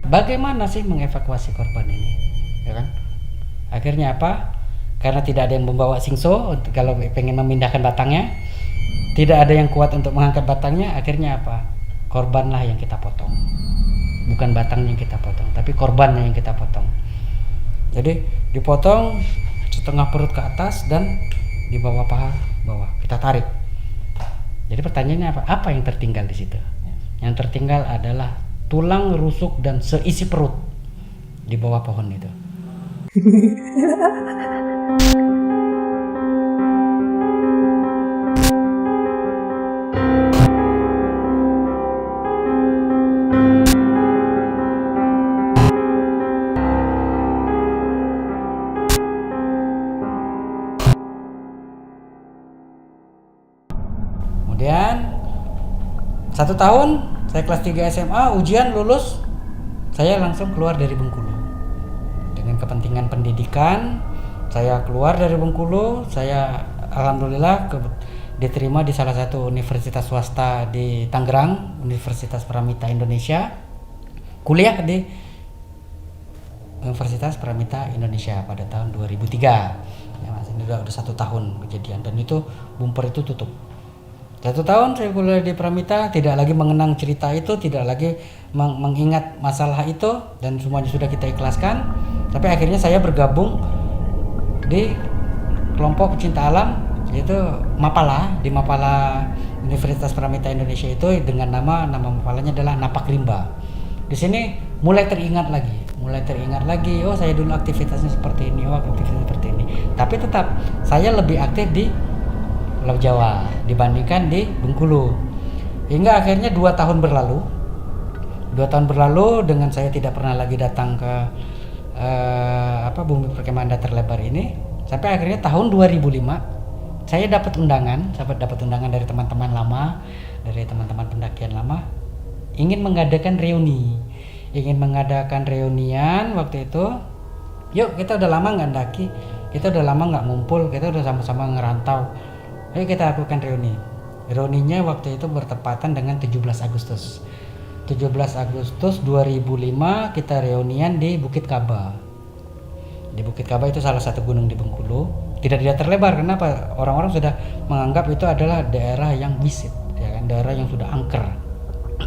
Bagaimana sih mengevakuasi korban ini, ya kan? Akhirnya apa? Karena tidak ada yang membawa singso kalau pengen memindahkan batangnya, tidak ada yang kuat untuk mengangkat batangnya, akhirnya apa? Korbanlah yang kita potong. Bukan batangnya yang kita potong, tapi korbannya yang kita potong. Jadi dipotong setengah perut ke atas dan di bawah paha bawah. Kita tarik. Jadi pertanyaannya apa? Apa yang tertinggal di situ? Yang tertinggal adalah tulang rusuk dan seisi perut di bawah pohon itu. Kemudian 1 tahun saya kelas 3 SMA, ujian lulus, saya langsung keluar dari Bengkulu. Dengan kepentingan pendidikan, saya keluar dari Bengkulu. Saya alhamdulillah diterima di salah satu universitas swasta di Tangerang, Universitas Pramita Indonesia. Kuliah di Universitas Pramita Indonesia pada tahun 2003. Ya, ini udah 1 tahun kejadian, dan itu bumper itu tutup. 1 tahun saya kuliah di Pramita, tidak lagi mengenang cerita itu, tidak lagi mengingat masalah itu, dan semuanya sudah kita ikhlaskan. Tapi akhirnya saya bergabung di kelompok pecinta alam, yaitu Mapala, di Mapala Universitas Pramita Indonesia itu, dengan nama mapalanya adalah Napak Rimba. Di sini mulai teringat lagi, oh saya dulu aktivitasnya seperti ini, oh aktivitasnya seperti ini. Tapi tetap saya lebih aktif di Pulau Jawa dibandingkan di Bengkulu. Hingga akhirnya 2 tahun berlalu. 2 tahun berlalu dengan saya tidak pernah lagi datang ke Bumi Perkemahan Datar Lebar ini, sampai akhirnya tahun 2005 saya dapat undangan dari teman-teman lama, dari teman-teman pendakian lama, ingin mengadakan reunian waktu itu. Yuk, kita udah lama nggak daki, kita udah lama nggak ngumpul, kita udah sama-sama ngerantau, ayo kita lakukan reuni. Reuninya waktu itu bertepatan dengan 17 Agustus 2005 kita reunian di Bukit Kaba. Di Bukit Kaba itu salah satu gunung di Bengkulu, tidak di Datar Lebar. Kenapa? Orang-orang sudah menganggap itu adalah daerah yang wisit, ya kan, daerah yang sudah angker.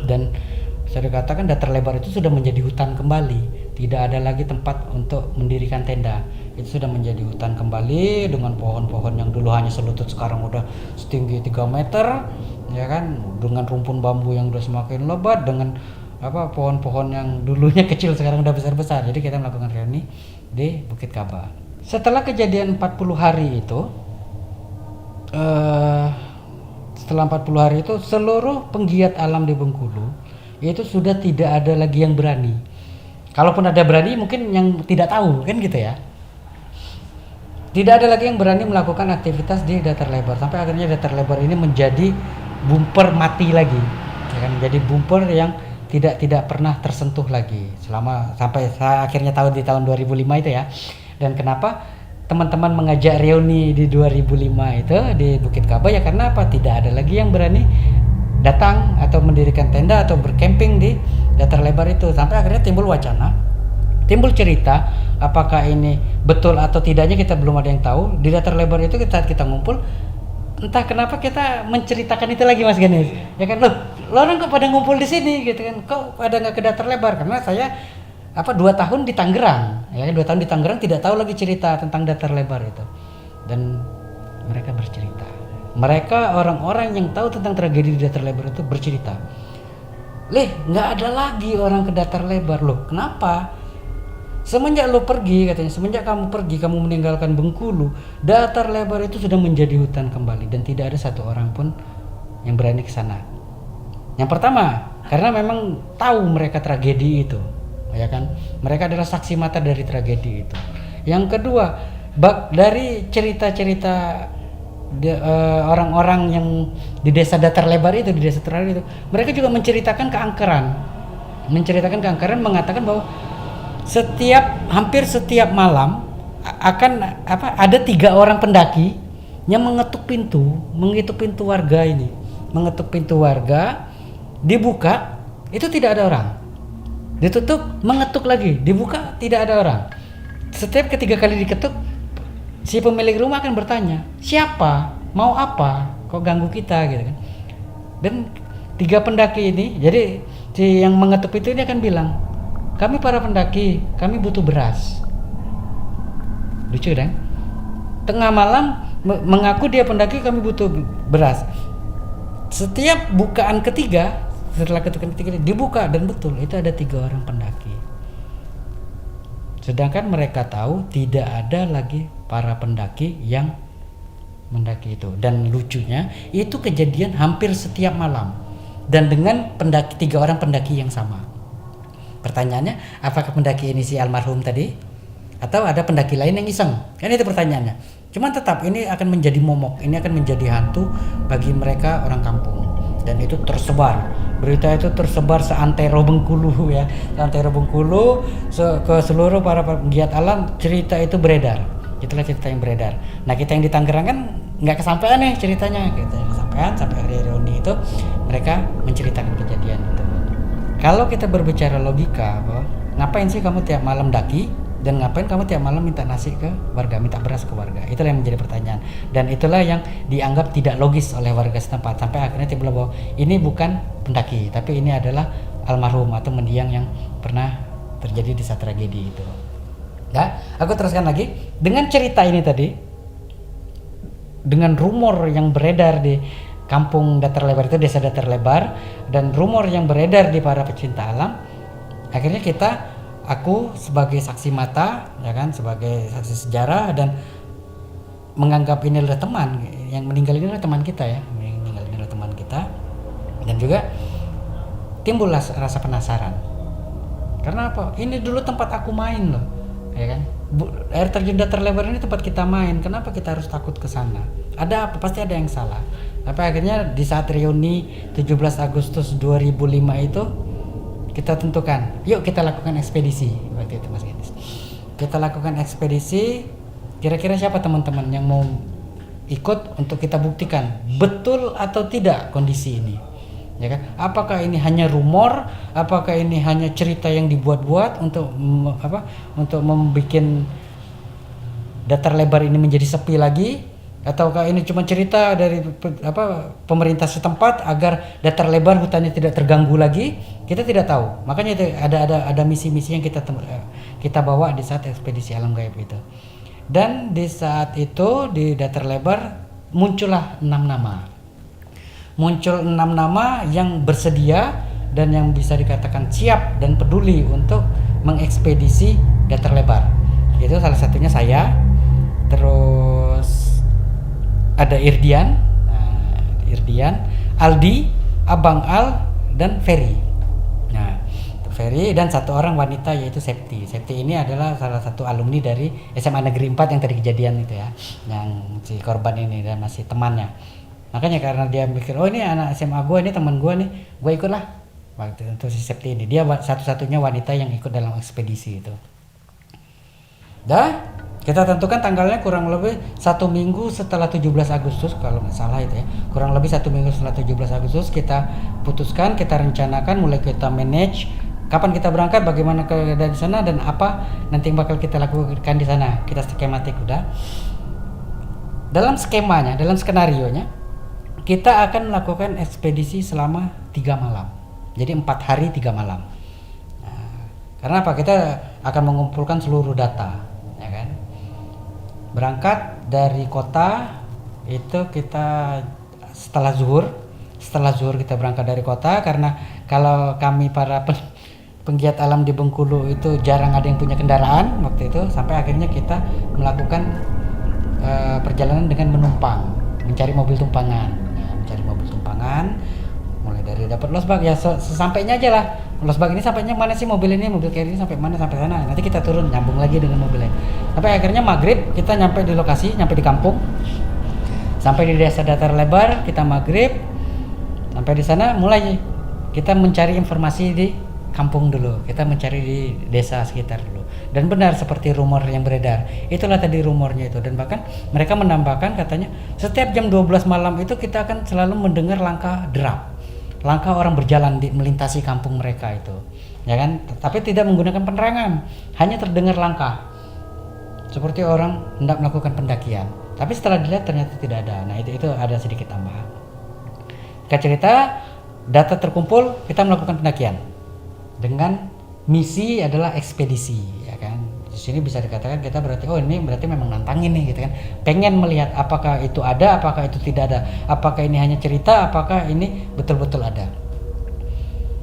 Dan bisa dikatakan Datar Lebar itu sudah menjadi hutan kembali, tidak ada lagi tempat untuk mendirikan tenda. Itu sudah menjadi hutan kembali dengan pohon-pohon yang dulu hanya selutut sekarang udah setinggi 3 meter, ya kan, dengan rumpun bambu yang udah semakin lebat, dengan pohon-pohon yang dulunya kecil sekarang udah besar-besar. Jadi kita melakukan reuni di Bukit Kaba. Setelah kejadian 40 hari itu, seluruh penggiat alam di Bengkulu itu sudah tidak ada lagi yang berani. Kalaupun ada berani, mungkin yang tidak tahu, kan gitu ya. Tidak ada lagi yang berani melakukan aktivitas di Datar Lebar, sampai akhirnya Datar Lebar ini menjadi bumper mati lagi, ya kan, menjadi bumper yang tidak pernah tersentuh lagi sampai saya akhirnya tahu di tahun 2005 itu ya. Dan kenapa teman-teman mengajak reuni di 2005 itu di Bukit Kaba, ya karena apa? Tidak ada lagi yang berani datang atau mendirikan tenda atau berkemping di Datar Lebar itu, sampai akhirnya timbul wacana, timbul cerita, apakah ini betul atau tidaknya kita belum ada yang tahu. Di Datar Lebar itu saat kita ngumpul, entah kenapa kita menceritakan itu lagi, Mas Ganes, ya kan, lo orang kok pada ngumpul di sini gitu kan, kok pada nggak ke Datar Lebar? Karena saya 2 tahun di Tangerang, ya kan, 2 tahun di Tangerang tidak tahu lagi cerita tentang Datar Lebar itu. Dan mereka bercerita, mereka orang-orang yang tahu tentang tragedi di Datar Lebar itu bercerita, nggak ada lagi orang ke Datar Lebar. Loh, kenapa? Semenjak lo pergi, katanya, semenjak kamu pergi, kamu meninggalkan Bengkulu, Datar Lebar itu sudah menjadi hutan kembali dan tidak ada satu orang pun yang berani ke sana. Yang pertama, karena memang tahu mereka tragedi itu, ya kan? Mereka adalah saksi mata dari tragedi itu. Yang kedua, dari cerita-cerita orang-orang yang di desa Datar Lebar itu, di desa terakhir itu, mereka juga menceritakan keangkeran, mengatakan bahwa hampir setiap malam akan ada 3 orang pendaki yang mengetuk pintu warga ini, dibuka, itu tidak ada orang. Ditutup, mengetuk lagi, dibuka tidak ada orang. Setiap ketiga kali diketuk, si pemilik rumah akan bertanya, siapa, mau apa, kok ganggu kita gitu kan. Dan tiga pendaki ini, jadi si yang mengetuk itu ini akan bilang, kami para pendaki, kami butuh beras. Lucu kan? Tengah malam mengaku dia pendaki, kami butuh beras. Setiap bukaan ketiga, setelah ketukan ketiga dibuka, dan betul itu ada 3 orang pendaki. Sedangkan mereka tahu tidak ada lagi para pendaki yang mendaki itu. Dan lucunya itu kejadian hampir setiap malam dan dengan pendaki 3 orang pendaki yang sama. Pertanyaannya, apakah pendaki ini si almarhum tadi atau ada pendaki lain yang iseng? Kan itu pertanyaannya. Cuman tetap ini akan menjadi momok, ini akan menjadi hantu bagi mereka orang kampung. Dan itu tersebar, berita itu tersebar seantero Bengkulu ya, seantero Bengkulu, ke seluruh para penggiat alam, cerita itu beredar. Itulah cerita yang beredar. Nah, kita yang di Tangerang kan nggak kesampaian nih ceritanya, kita kesampaian sampai hari reuni itu mereka menceritakan kejadian itu. Kalau kita berbicara logika, bahwa ngapain sih kamu tiap malam daki dan ngapain kamu tiap malam minta nasi ke warga, minta beras ke warga? Itulah yang menjadi pertanyaan, dan itulah yang dianggap tidak logis oleh warga setempat, sampai akhirnya timbul bahwa ini bukan pendaki tapi ini adalah almarhum atau mendiang yang pernah terjadi di saat tragedi itu. Ya, aku teruskan lagi dengan cerita ini tadi, dengan rumor yang beredar di kampung Datar Lebar itu, desa Datar Lebar, dan rumor yang beredar di para pecinta alam. Akhirnya aku sebagai saksi mata, ya kan, sebagai saksi sejarah, dan menganggap ini adalah teman yang meninggal, ini adalah teman kita ya, meninggal ini adalah teman kita, dan juga timbullah rasa penasaran. Karena apa? Ini dulu tempat aku main loh, ya kan? Air terjun Datar Lebar ini tempat kita main. Kenapa kita harus takut ke sana? Ada apa? Pasti ada yang salah. Tapi akhirnya di saat reuni 17 Agustus 2005 itu kita tentukan, yuk kita lakukan ekspedisi. Waktu itu Mas Gendis, kita lakukan ekspedisi. Kira-kira siapa teman-teman yang mau ikut untuk kita buktikan betul atau tidak kondisi ini, ya kan? Apakah ini hanya rumor? Apakah ini hanya cerita yang dibuat-buat untuk untuk membuat Datar Lebar ini menjadi sepi lagi? Ataukah ini cuma cerita dari pemerintah setempat agar Datar Lebar hutannya tidak terganggu lagi? Kita tidak tahu. Makanya itu ada misi-misi yang kita bawa di saat ekspedisi alam gaib itu. Dan di saat itu di Datar Lebar muncullah 6 nama. Muncul 6 nama yang bersedia dan yang bisa dikatakan siap dan peduli untuk mengekspedisi Datar Lebar. Itu salah satunya saya. Terus ada Irdian, Aldi, Abang Al, dan Ferry. Nah, Ferry dan 1 orang wanita yaitu Septi. Septi ini adalah salah satu alumni dari SMA Negeri 4 yang tadi kejadian itu ya, yang si korban ini dan masih temannya. Makanya karena dia mikir, oh ini anak SMA gue, ini teman gue nih, gue ikutlah. Waktu itu si Septi ini, dia satu-satunya wanita yang ikut dalam ekspedisi itu. Dah, kita tentukan tanggalnya kurang lebih 1 minggu setelah 17 Agustus kalau nggak salah itu ya. Kurang lebih 1 minggu setelah 17 Agustus kita putuskan, kita rencanakan, mulai kita manage kapan kita berangkat, bagaimana keadaan di sana, dan apa nanti yang bakal kita lakukan di sana. Kita skematik udah. Dalam skemanya, dalam skenarionya, kita akan melakukan ekspedisi selama 3 malam. Jadi 4 hari 3 malam. Nah, karena apa? Kita akan mengumpulkan seluruh data, ya kan? Berangkat dari kota itu kita setelah zuhur kita berangkat dari kota, karena kalau kami para penggiat alam di Bengkulu itu jarang ada yang punya kendaraan waktu itu, sampai akhirnya kita melakukan perjalanan dengan menumpang, mencari mobil tumpangan, mulai dari dapat losbak ya, sesampainya aja lah. Losbak ini sampainya mana sih, mobil carrier ini sampai mana, sampai sana, nanti kita turun nyambung lagi dengan mobilnya. Sampai akhirnya maghrib kita nyampe di lokasi, nyampe di kampung, sampai di desa Datar Lebar kita maghrib. Sampai di sana mulai kita mencari informasi di kampung dulu, kita mencari di desa sekitar dulu. Dan benar seperti rumor yang beredar, itulah tadi rumornya itu. Dan bahkan mereka menambahkan, katanya setiap jam 12 malam itu kita akan selalu mendengar langkah derap, langkah orang berjalan melintasi kampung mereka itu. ya kan? Tapi tidak menggunakan penerangan, hanya terdengar langkah seperti orang hendak melakukan pendakian, tapi setelah dilihat ternyata tidak ada. Nah, itu ada sedikit tambahan. Kita cerita, data terkumpul, kita melakukan pendakian dengan misi adalah ekspedisi, ya kan? Di sini bisa dikatakan kita berarti ini berarti memang nantangin nih, gitu kan? Pengen melihat apakah itu ada, apakah itu tidak ada, apakah ini hanya cerita, apakah ini betul-betul ada.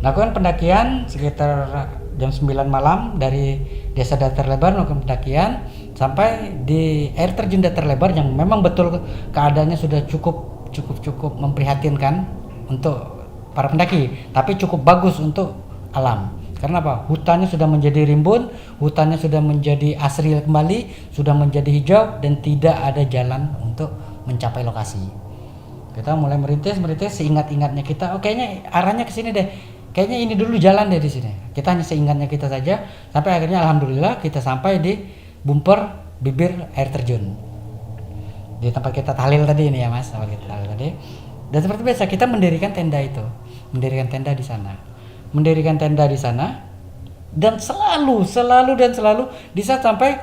Melakukan pendakian sekitar jam 9 malam dari Desa Datar Lebar, melakukan pendakian sampai di air terjun Datar Lebar yang memang betul keadaannya sudah cukup memprihatinkan untuk para pendaki, tapi cukup bagus untuk alam. Karena apa? Hutannya sudah menjadi rimbun, hutannya sudah menjadi asri kembali, sudah menjadi hijau dan tidak ada jalan untuk mencapai lokasi. Kita mulai merintis seingat-ingatnya kita, kayaknya arahnya ke sini deh. Kayaknya ini dulu jalan deh di sini. Kita hanya seingatnya kita saja sampai akhirnya alhamdulillah kita sampai di bumper bibir air terjun. Di tempat kita tahlil tadi ini ya Mas, tempat kita tahlil tadi. Dan seperti biasa kita mendirikan tenda itu. Mendirikan tenda di sana. Mendirikan tenda di sana dan selalu di saat sampai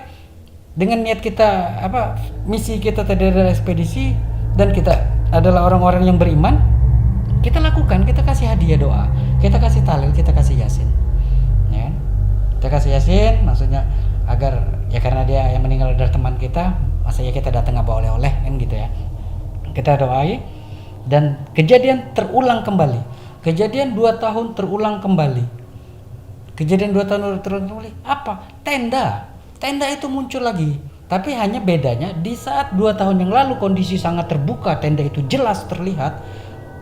dengan niat kita misi kita tadi adalah ekspedisi dan kita adalah orang-orang yang beriman, kita lakukan, kita kasih hadiah doa, kita kasih tahlil, kita kasih yasin, ya. Kita kasih yasin, maksudnya agar ya karena dia yang meninggal adalah teman kita, masa ya kita datang nggak bawa oleh-oleh kan gitu ya. Kita doai dan kejadian terulang kembali. Kejadian 2 tahun terulang kembali. Kejadian 2 tahun terulang kembali. Apa? Tenda itu muncul lagi. Tapi hanya bedanya di saat 2 tahun yang lalu kondisi sangat terbuka, tenda itu jelas terlihat.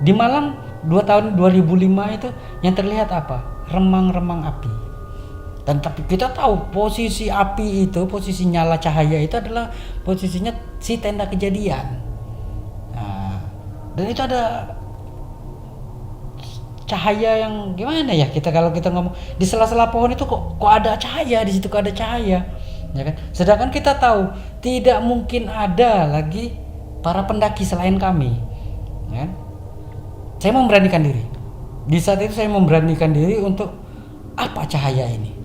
Di malam 2 tahun 2005 itu yang terlihat apa? Remang-remang api. Dan tapi kita tahu posisi api itu, posisi nyala cahaya itu adalah posisinya si tenda kejadian. Nah, dan itu ada cahaya yang gimana ya, kalau kita ngomong di sela-sela pohon itu kok ada cahaya di situ, kok ada cahaya, ya kan? Sedangkan kita tahu tidak mungkin ada lagi para pendaki selain kami, ya. Saya memberanikan diri. Di saat itu saya memberanikan diri untuk apa cahaya ini?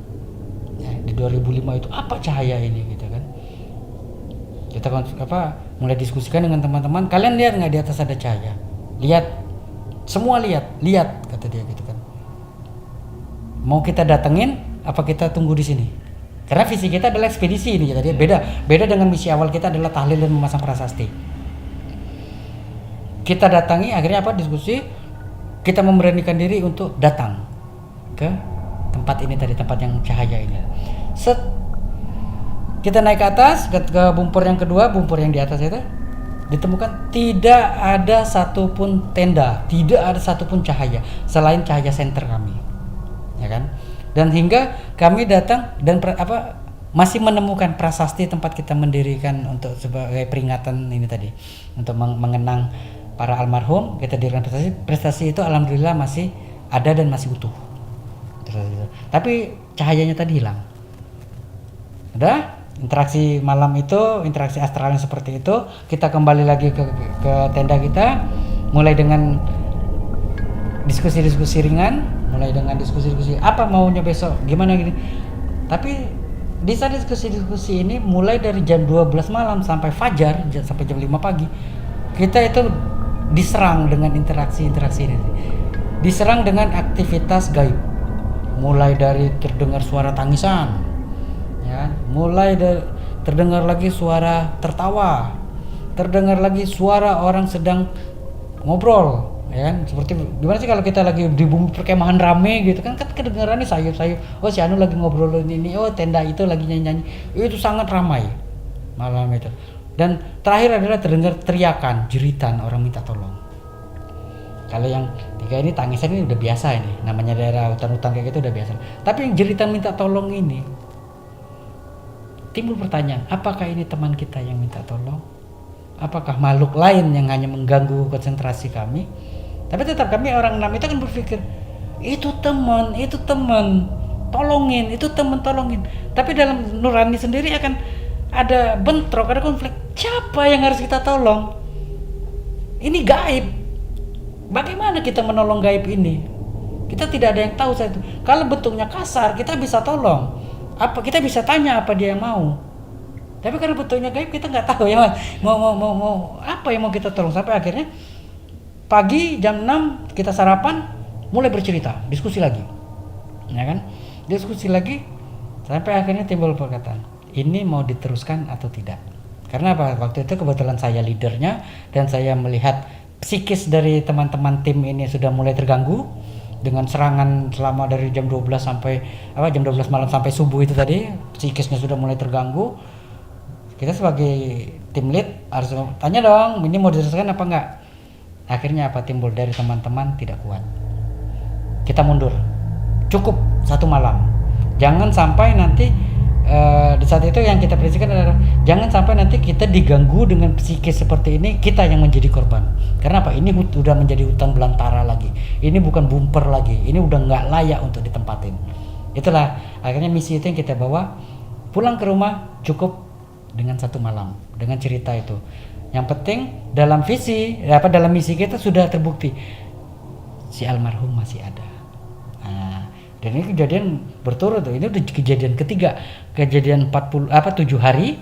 Ya, di 2005 itu apa cahaya ini, gitu kan? Kita mulai diskusikan dengan teman-teman. Kalian lihat nggak di atas ada cahaya? Lihat, semua lihat, kata dia gitu kan. Mau kita datengin, apa kita tunggu di sini? Karena visi kita adalah ekspedisi ini, jadi beda dengan misi awal kita adalah tahlil dan memasang prasasti. Kita datangi, akhirnya diskusi, kita memberanikan diri untuk datang ke tempat ini tadi, tempat yang cahaya ini. Kita naik ke atas, ke bumper yang kedua, bumper yang di atas itu, ditemukan tidak ada satupun tenda, tidak ada satupun cahaya selain cahaya senter kami, ya kan? Dan hingga kami datang dan masih menemukan prasasti tempat kita mendirikan untuk sebagai peringatan ini tadi, untuk mengenang para almarhum. Kita dirikan prestasi itu alhamdulillah masih ada dan masih utuh. Tapi cahayanya tadi hilang. Udah, interaksi malam itu, interaksi astralnya seperti itu. Kita kembali lagi ke tenda kita, mulai dengan diskusi-diskusi ringan, apa maunya besok, gimana gini. Tapi di saat diskusi-diskusi ini mulai dari jam 12 malam sampai fajar, sampai jam 5 pagi, kita itu diserang dengan interaksi-interaksi ini. Diserang dengan aktivitas gaib. Mulai dari terdengar suara tangisan, ya, mulai dari terdengar lagi suara tertawa, terdengar lagi suara orang sedang ngobrol, ya kan? Seperti gimana sih kalau kita lagi di bumi perkemahan rame gitu kan kedengarannya sayup-sayup. Oh, si Anu lagi ngobrol ini, oh tenda itu lagi nyanyi-nyanyi. Itu sangat ramai malam itu. Dan terakhir adalah terdengar teriakan, jeritan orang minta tolong. Kalau yang 3 ini tangisan ini udah biasa, ini namanya daerah hutan-hutan kayak gitu udah biasa. Tapi yang jeritan minta tolong ini, timbul pertanyaan, apakah ini teman kita yang minta tolong? Apakah makhluk lain yang hanya mengganggu konsentrasi kami? Tapi tetap kami orang 6 itu kan berpikir, itu teman, tolongin, itu teman, tolongin. Tapi dalam nurani sendiri akan ada bentrok, ada konflik. Siapa yang harus kita tolong? Ini gaib. Bagaimana kita menolong gaib ini? Kita tidak ada yang tahu saat itu. Kalau bentuknya kasar, kita bisa tolong. Kita bisa tanya apa dia yang mau. Tapi kalau bentuknya gaib, kita nggak tahu ya Mas. Mau apa yang mau kita tolong. Sampai akhirnya pagi jam 6 kita sarapan, mulai bercerita, diskusi lagi. Ya kan? Diskusi lagi sampai akhirnya timbul perkataan, ini mau diteruskan atau tidak. Karena apa? Waktu itu kebetulan saya leadernya dan saya melihat psikis dari teman-teman tim ini sudah mulai terganggu dengan serangan selama dari jam 12 sampai jam 12 malam sampai subuh itu tadi, psikisnya sudah mulai terganggu. Kita sebagai tim lead harus tanya dong, ini mau diteruskan apa enggak. Akhirnya apa timbul dari teman-teman, tidak kuat, kita mundur, cukup 1 malam. Jangan sampai nanti di saat itu yang kita prediksikan adalah jangan sampai nanti kita diganggu dengan psikis seperti ini, kita yang menjadi korban. Karena apa? Ini udah menjadi hutan belantara lagi, ini bukan bumper lagi, ini udah nggak layak untuk ditempatin. Itulah akhirnya misi itu yang kita bawa pulang ke rumah, cukup dengan 1 malam dengan cerita itu. Yang penting dalam dalam misi kita sudah terbukti si almarhum masih ada. Dan ini kejadian berturut tuh. Ini udah kejadian ketiga. Kejadian 7 hari,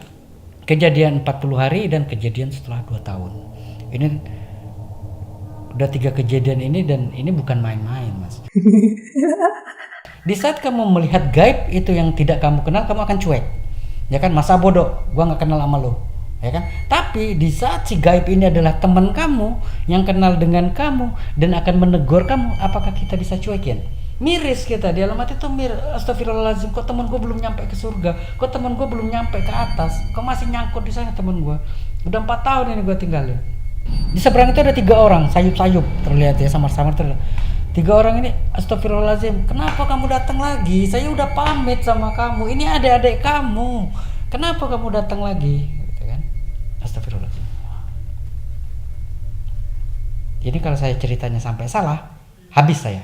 kejadian 40 hari, dan kejadian setelah 2 tahun. Ini udah 3 kejadian ini, dan ini bukan main-main, Mas. Di saat kamu melihat gaib itu yang tidak kamu kenal, kamu akan cuek. Ya kan, masa bodoh, gua nggak kenal sama lo. Ya kan? Tapi di saat si gaib ini adalah teman kamu yang kenal dengan kamu dan akan menegur kamu, apakah kita bisa cuekin? Miris kita di dalam hati tuh astagfirullahaladzim, kok temen gue belum nyampe ke surga, kok temen gue belum nyampe ke atas, kok masih nyangkut di sana temen gue. Udah 4 tahun ini gue tinggalin. Di seberang itu ada 3 orang sayup-sayup terlihat ya, samar-samar terlihat. 3 orang ini, astagfirullahaladzim, kenapa kamu datang lagi? Saya udah pamit sama kamu, ini adik-adik kamu, kenapa kamu datang lagi? Gitu kan? Astagfirullahaladzim. Jadi kalau saya ceritanya sampai salah, habis saya.